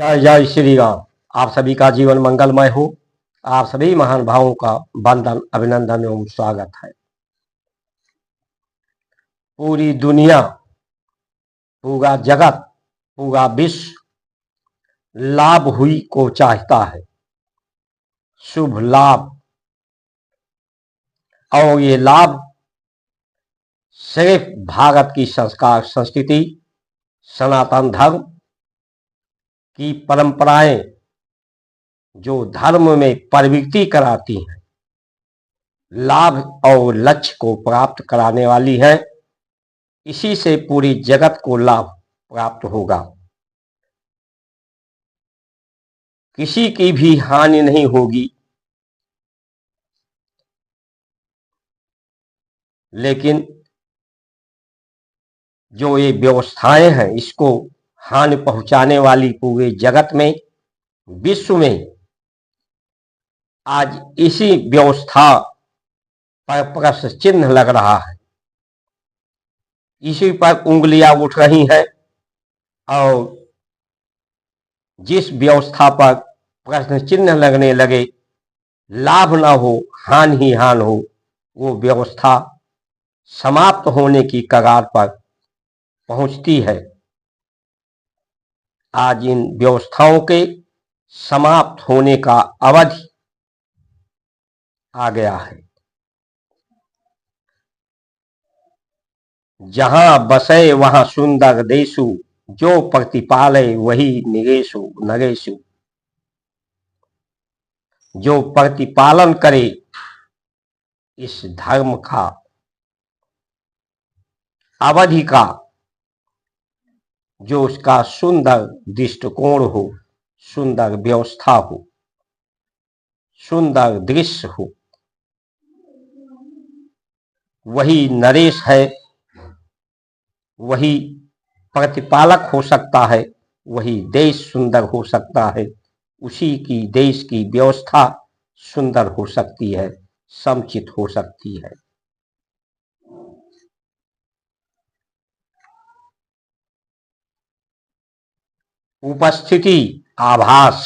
जय जय श्री राम। आप सभी का जीवन मंगलमय हो। आप सभी महान भावों का वंदन, अभिनंदन एवं स्वागत है। पूरी दुनिया, पूरा जगत, पूरा विश्व लाभ हुई को चाहता है, शुभ लाभ। और ये लाभ सिर्फ भारत की संस्कार संस्कृति, सनातन धर्म की परंपराएं जो धर्म में प्रवृत्ति कराती हैं, लाभ और लक्ष्य को प्राप्त कराने वाली हैं। इसी से पूरी जगत को लाभ प्राप्त होगा। किसी की भी हानि नहीं होगी, लेकिन जो ये व्यवस्थाएं हैं, इसको हानि पहुंचाने वाली पूरे जगत में, विश्व में आज इसी व्यवस्था पर प्रश्न चिन्ह लग रहा है। इसी पर उंगलियां उठ रही हैं और जिस व्यवस्था पर प्रश्न चिन्ह लगने लगे, लाभ ना हो, हानि ही हानि हो, वो व्यवस्था समाप्त होने की कगार पर पहुंचती है। आज इन व्यवस्थाओं के समाप्त होने का अवधि आ गया है। जहां बसे वहां सुंदर देशु, जो प्रतिपाले वही निगेशु नगेशु। जो प्रतिपालन करे इस धर्म का, अवधि का, जो उसका सुंदर दृष्टिकोण हो, सुंदर व्यवस्था हो, सुंदर दृश्य हो, वही नरेश है, वही प्रतिपालक हो सकता है, वही देश सुंदर हो सकता है, उसी की देश की व्यवस्था सुंदर हो सकती है, समुचित हो सकती है। उपस्थिति, आभास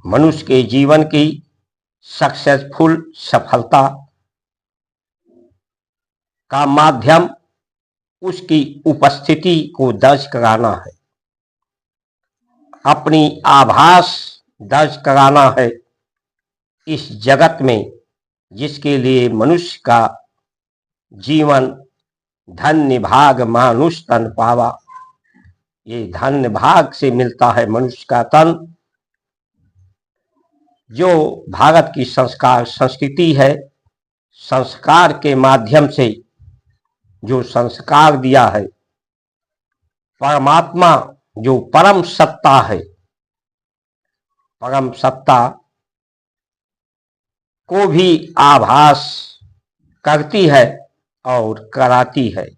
मनुष्य के जीवन की सक्सेसफुल सफलता का माध्यम उसकी उपस्थिति को दर्ज कराना है, अपनी आभास दर्ज कराना है इस जगत में, जिसके लिए मनुष्य का जीवन धन्य भाग मानुष तन पावा। ये धन्य भाग से मिलता है मनुष्य का तन। जो भारत की संस्कार संस्कृति है, संस्कार के माध्यम से जो संस्कार दिया है, परमात्मा जो परम सत्ता है, परम सत्ता को भी आभास करती है और कराती है,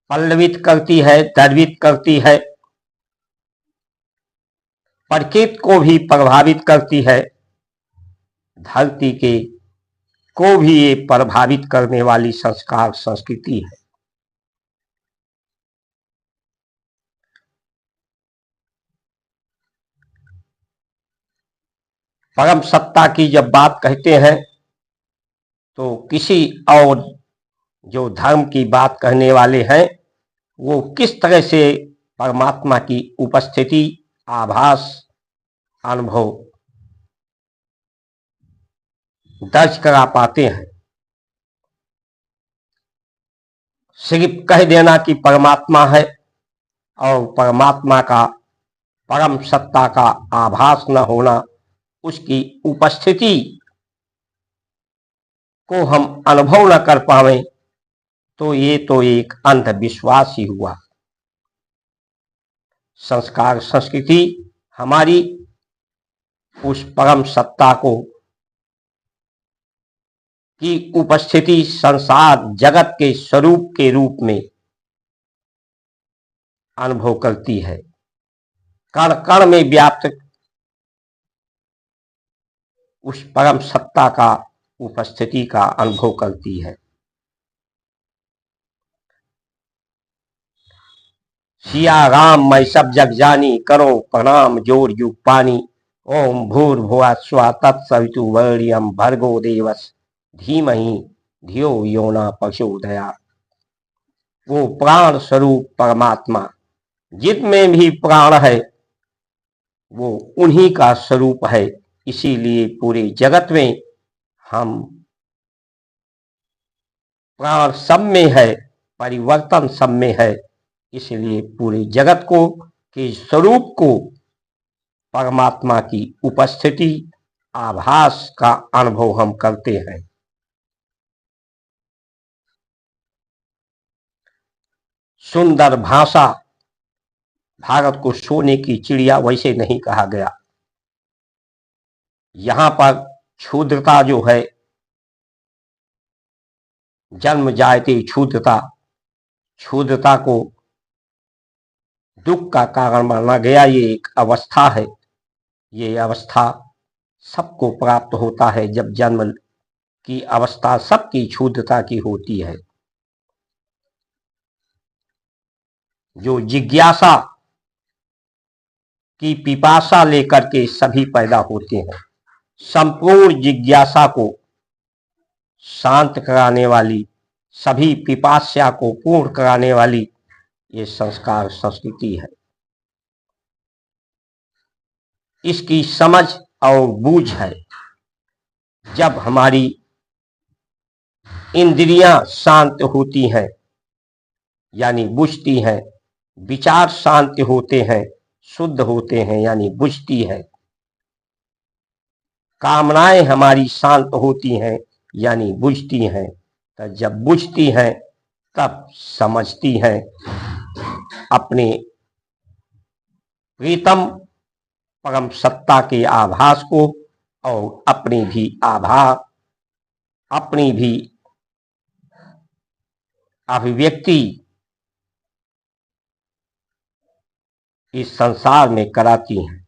पल्लवित करती है, द्रवित करती है, प्रकृति को भी प्रभावित करती है, धरती के को भी ये प्रभावित करने वाली संस्कार संस्कृति है। परम सत्ता की जब बात कहते हैं तो किसी और जो धर्म की बात कहने वाले हैं, वो किस तरह से परमात्मा की उपस्थिति, आभास, अनुभव दर्ज करा पाते हैं। सिर्फ कह देना कि परमात्मा है और परमात्मा का, परम सत्ता का आभास न होना, उसकी उपस्थिति को हम अनुभव न कर पावे, तो ये तो एक अंधविश्वास ही हुआ। संस्कार संस्कृति हमारी उस परम सत्ता को की उपस्थिति संसार जगत के स्वरूप के रूप में अनुभव करती है, कण कण में व्याप्त उस परम सत्ता का उपस्थिति का अनुभव करती है। सिया राम मैं सब जग जानी, करो प्रणाम जोर युग पानी। ओम भूर्भुवः स्वः तत्सवितुर्वरेण्यं भर्गो देवस्य धीमहि धियो यो न प्रचोदयात्। वो प्राण स्वरूप परमात्मा, जिसमें भी प्राण है वो उन्हीं का स्वरूप है। इसीलिए पूरे जगत में हम प्राण सब में है, परिवर्तन सब में है। इसलिए पूरे जगत को के स्वरूप को, परमात्मा की उपस्थिति, आभास का अनुभव हम करते हैं। सुंदर भाषा, भारत को सोने की चिड़िया वैसे नहीं कहा गया। यहां पर क्षुद्रता जो है, जन्म जायते क्षुद्रता, क्षुद्रता को दुख का कारण माना गया। ये एक अवस्था है। ये अवस्था सबको प्राप्त होता है जब जन्म की अवस्था सबकी क्षुद्रता की होती है। जो जिज्ञासा की पिपासा लेकर के सभी पैदा होते हैं, संपूर्ण जिज्ञासा को शांत कराने वाली, सभी पिपासा को पूर्ण कराने वाली ये संस्कार संस्कृति है। इसकी समझ और बूझ है। जब हमारी इंद्रियां शांत होती हैं, यानी बुझती हैं, विचार शांत होते हैं, शुद्ध होते हैं, यानी बुझती है, कामनाएं हमारी शांत होती हैं, यानी बुझती हैं। तो जब बुझती हैं तब समझती हैं अपने प्रीतम परम सत्ता के आभास को, और अपनी भी अभिव्यक्ति इस संसार में कराती हैं।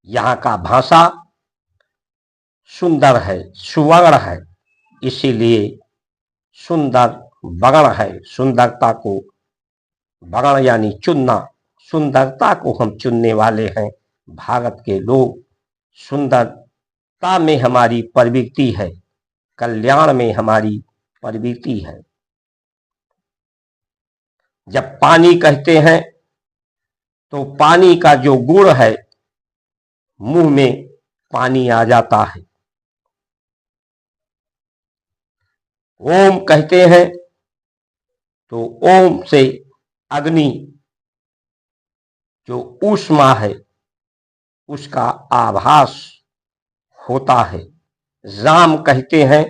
यहाँ का भाषा सुंदर है, सुवर्ण है, इसीलिए सुंदर वर्ण है। सुंदरता को, वर्ण यानी चुनना, सुंदरता को हम चुनने वाले हैं भारत के लोग। सुंदरता में हमारी प्रवृत्ति है, कल्याण में हमारी प्रवृत्ति है। जब पानी कहते हैं तो पानी का जो गुण है, मुंह में पानी आ जाता है। ओम कहते हैं तो ओम से अग्नि, जो ऊष्मा है, उसका आभास होता है। राम कहते हैं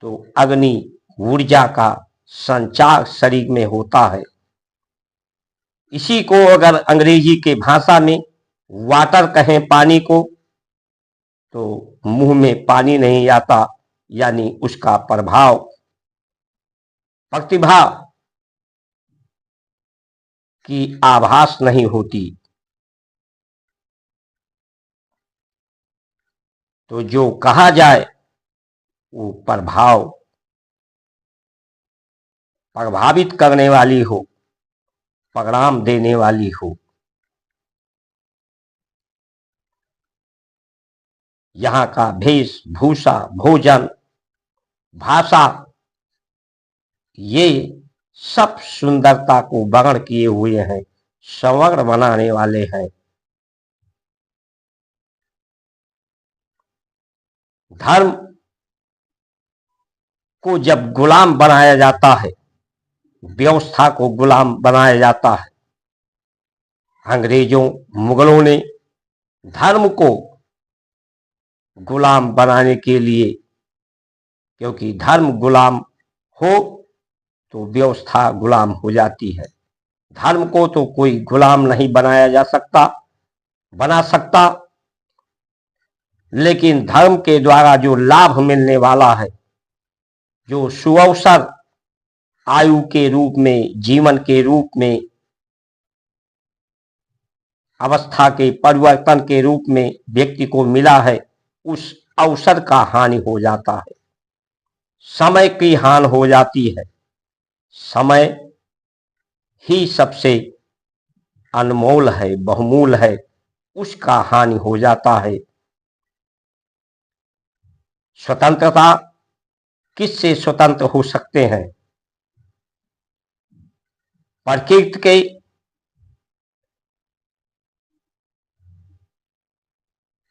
तो अग्नि, ऊर्जा का संचार शरीर में होता है। इसी को अगर अंग्रेजी के भाषा में वाटर कहें पानी को, तो मुंह में पानी नहीं आता, यानी उसका प्रभाव, प्रतिभा की आभास नहीं होती। तो जो कहा जाए वो प्रभावित करने वाली हो, परिणाम देने वाली हो। यहाँ का वेशभूषा, भोजन, भाषा, ये सब सुंदरता को वर्ण किए हुए हैं, सवर्ण बनाने वाले हैं। धर्म को जब गुलाम बनाया जाता है, व्यवस्था को गुलाम बनाया जाता है, अंग्रेजों, मुगलों ने धर्म को गुलाम बनाने के लिए, क्योंकि धर्म गुलाम हो तो व्यवस्था गुलाम हो जाती है। धर्म को तो कोई गुलाम नहीं बना सकता, लेकिन धर्म के द्वारा जो लाभ मिलने वाला है, जो सुअवसर आयु के रूप में, जीवन के रूप में, अवस्था के परिवर्तन के रूप में व्यक्ति को मिला है, उस अवसर का हानि हो जाता है, समय की हानि हो जाती है। समय ही सबसे अनमोल है, बहुमूल है, उसका हानि हो जाता है। स्वतंत्रता, किससे स्वतंत्र हो सकते हैं? प्रकृति के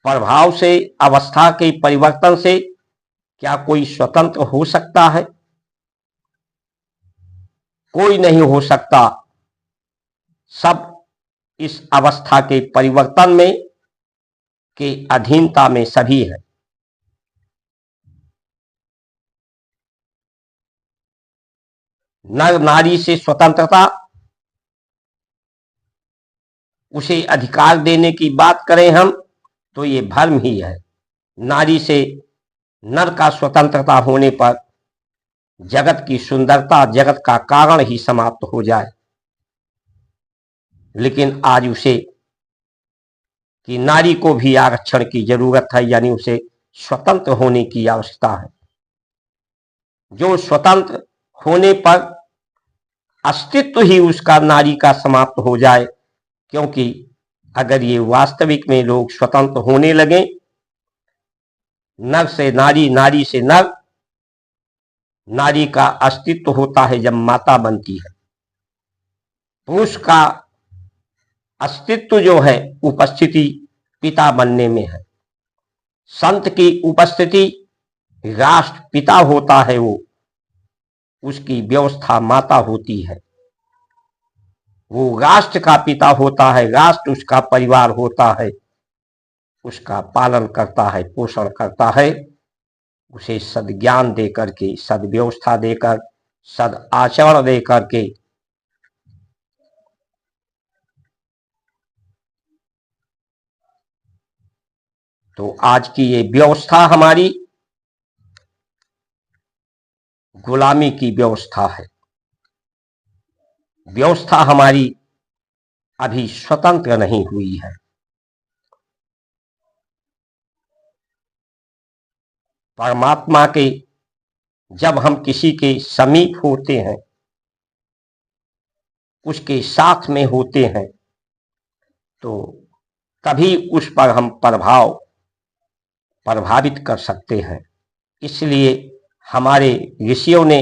प्रभाव से, अवस्था के परिवर्तन से क्या कोई स्वतंत्र हो सकता है? कोई नहीं हो सकता। सब इस अवस्था के परिवर्तन में के अधीनता में सभी है। नर नारी से स्वतंत्रता, उसे अधिकार देने की बात करें हम तो ये भ्रम ही है। नारी से नर का स्वतंत्रता होने पर जगत की सुंदरता, जगत का कारण ही समाप्त हो जाए। लेकिन आज उसे कि नारी को भी आरक्षण की जरूरत है, यानी उसे स्वतंत्र होने की आवश्यकता है। जो स्वतंत्र होने पर अस्तित्व ही उसका नारी का समाप्त हो जाए, क्योंकि अगर ये वास्तविक में लोग स्वतंत्र होने लगे, नर से नारी, नारी से नर, नारी का अस्तित्व होता है जब माता बनती है। पुरुष का अस्तित्व जो है, उपस्थिति पिता बनने में है। संत की उपस्थिति राष्ट्र पिता होता है, वो उसकी व्यवस्था माता होती है। वो राष्ट्र का पिता होता है, राष्ट्र उसका परिवार होता है, उसका पालन करता है, पोषण करता है, उसे सद्ज्ञान दे करके, सद्व्यवस्था देकर, सद आचरण दे करके। तो आज की ये व्यवस्था हमारी गुलामी की व्यवस्था है। व्यवस्था हमारी अभी स्वतंत्र नहीं हुई है। परमात्मा के जब हम किसी के समीप होते हैं, उसके साथ में होते हैं, तो तभी उस पर हम प्रभावित कर सकते हैं। इसलिए हमारे ऋषियों ने,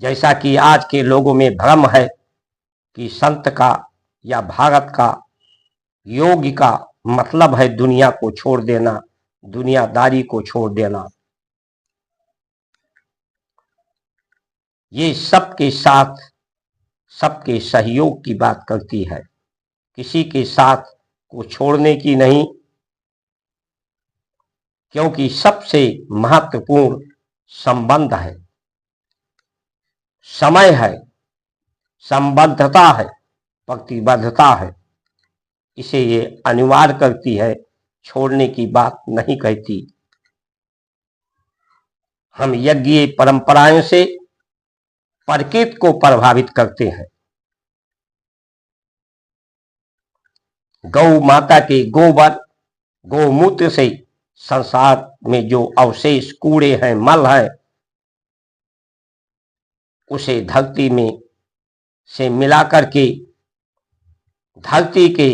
जैसा कि आज के लोगों में भ्रम है कि संत का या भारत का, योगी का मतलब है दुनिया को छोड़ देना, दुनियादारी को छोड़ देना। ये सबके साथ, सबके सहयोग की बात करती है, किसी के साथ को छोड़ने की नहीं। क्योंकि सबसे महत्वपूर्ण संबंध है, समय है, संबद्धता है, प्रतिबद्धता है। इसे ये अनिवार्य करती है, छोड़ने की बात नहीं कहती। हम यज्ञ परंपराओं से प्रकृति को प्रभावित करते हैं। गौ माता के गोबर, गोमूत्र से संसार में जो अवशेष, कूड़े हैं, मल है, उसे धरती में से मिला करके धरती के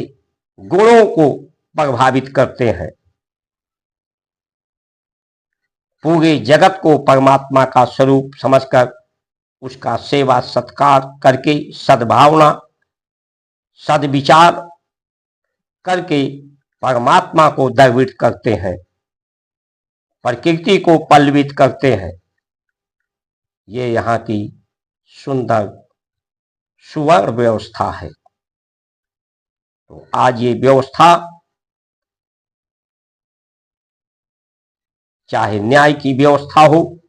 गुणों को प्रभावित करते हैं। पूरे जगत को परमात्मा का स्वरूप समझकर उसका सेवा सत्कार करके, सद्भावना, सद्विचार करके परमात्मा को द्रवित करते हैं, प्रकृति को पल्लवित करते हैं। ये यहाँ की सुंदर सुवर्ण व्यवस्था है। तो आज ये व्यवस्था, चाहे न्याय की व्यवस्था हो,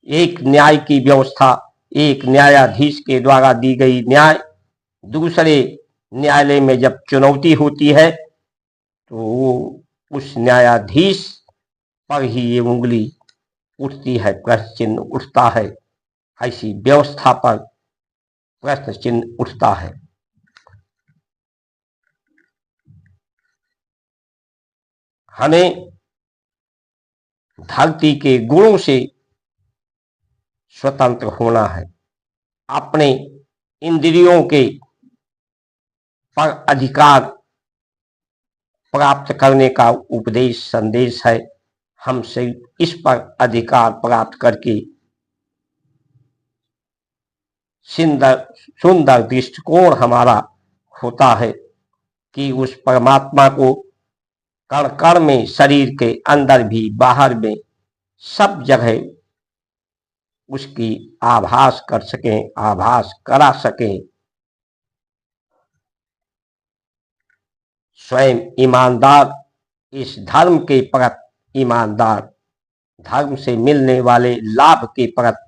एक न्याय की व्यवस्था, एक न्यायाधीश के द्वारा दी गई न्याय दूसरे न्यायालय में जब चुनौती होती है, तो वो उस न्यायाधीश पर ही ये उंगली उठती है, प्रश्न चिन्ह उठता है। ऐसी व्यवस्था पर प्रश्न चिन्ह उठता है। हमें धरती के गुणों से स्वतंत्र होना है, अपने इंद्रियों के पर अधिकार प्राप्त करने का उपदेश संदेश है। हमसे इस पर अधिकार प्राप्त करके सुंदर सुंदर दृष्टिकोण हमारा होता है कि उस परमात्मा को कण कण में, शरीर के अंदर भी बाहर में, सब जगह उसकी आभास कर सकें, आभास करा सकें। स्वयं ईमानदार, इस धर्म के प्रति ईमानदार, धर्म से मिलने वाले लाभ के प्रति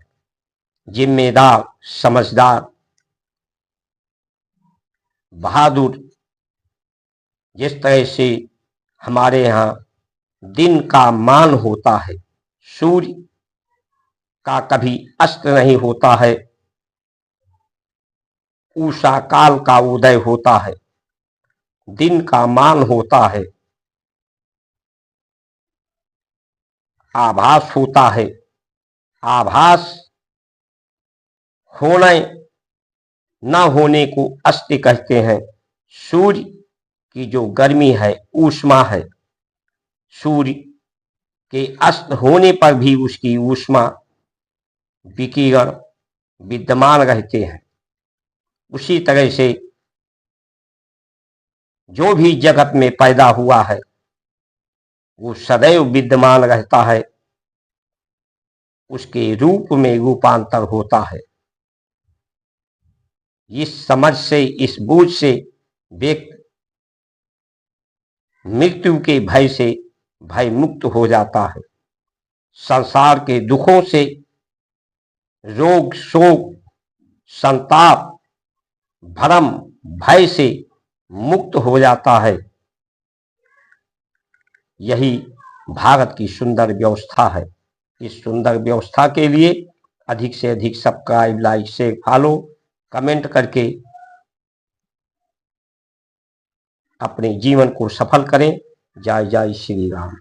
जिम्मेदार, समझदार, बहादुर, जिस तरह से हमारे यहाँ दिन का मान होता है, सूर्य का कभी अस्त नहीं होता है, उषा काल का उदय होता है, दिन का मान होता है, आभास होता है। आभास होने न होने को अस्त कहते हैं। सूर्य की जो गर्मी है, ऊष्मा है, सूर्य के अस्त होने पर भी उसकी ऊष्मा, विकिरण विद्यमान रहते हैं। उसी तरह से जो भी जगत में पैदा हुआ है वो सदैव विद्यमान रहता है, उसके रूप में रूपांतर होता है। इस समझ से, इस बूझ से व्यक्ति मृत्यु के भय से भय मुक्त हो जाता है, संसार के दुखों से, रोग शोक संताप भ्रम भय से मुक्त हो जाता है। यही भारत की सुंदर व्यवस्था है। इस सुंदर व्यवस्था के लिए अधिक से अधिक subscribe, like, share, follow, comment करके अपने जीवन को सफल करें। जय जय श्री राम।